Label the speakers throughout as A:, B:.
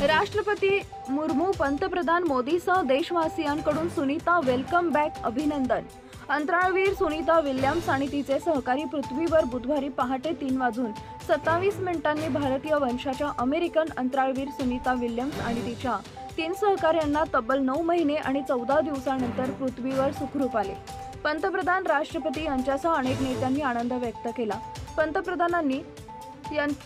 A: राष्ट्रपती मुर्मू, पंतप्रधान मोदीसह देशवासियांकडून Sunita welcome back अभिनंदन। अंतराळवीर सुनीता विल्यम्स आणि तिचे सहकारी पृथ्वीवर बुधवारी पहाटे 3:27 भारतीय वंशाच्या अमेरिकन अंतराळवीर सुनीता विल्यम्स आणि तिच्या 3 सहकाऱ्यांना तब्बल 9 महिने आणि 14 दिवसांनंतर पृथ्वीवर सुखरूप आले। पंतप्रधान, राष्ट्रपती यांच्यासह अनेक नेत्यांनी आनंद व्यक्त केला। पंतप्रधानांनी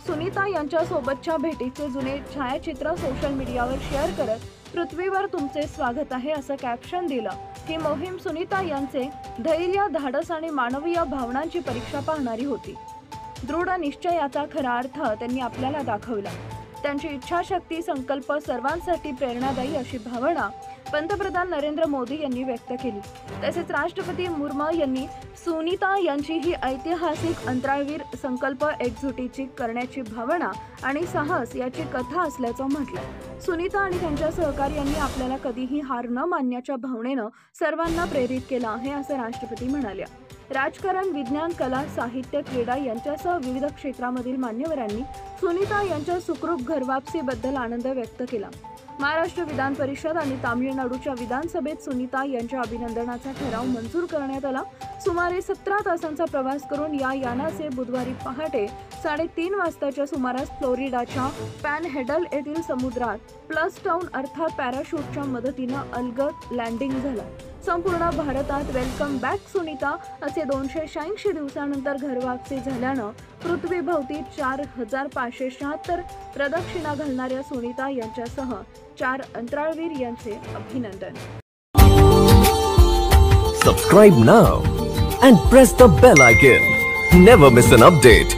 A: सुनीता यांच्या सोबतच्या भेटीचे जुने छायाचित्र सोशल मीडियावर शेअर करत पृथ्वीवर तुमचे स्वागत आहे असं कॅप्शन दिलं। ही मोहीम सुनीता यांचे धैर्य, धाडस आणि मानवीय भावनांची परीक्षा पाहणारी होती। दृढ निश्चयाचा खरा अर्थ त्यांनी आपल्याला दाखवला। त्यांची इच्छाशक्ती, संकल्प सर्वांसाठी प्रेरणादायी अशी भावना पंतप्रधान नरेंद्र मोदी यांनी व्यक्त केली। तसेच राष्ट्रपती मुर्मू यांनी सुनीता यांची ही ऐतिहासिक अंतराळवीर संकल्प एकजुटीची करण्याची भावना आणि साहस याची कथा असल्याचं म्हटलं। सुनीता आणि त्यांच्या सहकार्यांनी आपल्याला कधीही हार न मानण्याच्या भावनेनं सर्वांना प्रेरित केलं आहे असं राष्ट्रपती म्हणाले। राजकारण, विज्ञान, कला, साहित्य, क्रीडा यांच्यासह विविध क्षेत्रामधील मान्यवरांनी सुनीता यांच्या सुखरूप घरवापसीबद्दल आनंद व्यक्त केला। महाराष्ट्र विधान परिषद आणि तामिळनाडूच्या विधानसभेत सुनीता यांच्या अभिनंदनाचा ठराव मंजूर करण्यात आला। सुमारे 17 तासांचा प्रवास करून या यानाचे बुधवारी पहाटे 3:30 वाजताच्या सुमारास फ्लोरिडाच्या पॅनहेडल येथील समुद्रात प्लस टाउन अर्थात पॅराशूटच्या मदतीनं अलगद लँडिंग झालं। संपूर्ण भारतात वेलकम बॅक सुनीता असे 286 दिवसानंतर घरवापसी झाल्यानं पृथ्वीभोवती 4576 प्रदक्षिणा घालणाऱ्या सुनीता यांच्यासह 4 अंतराळवीर यांचे अभिनंदन।
B: Subscribe now and press the bell icon. Never miss an update.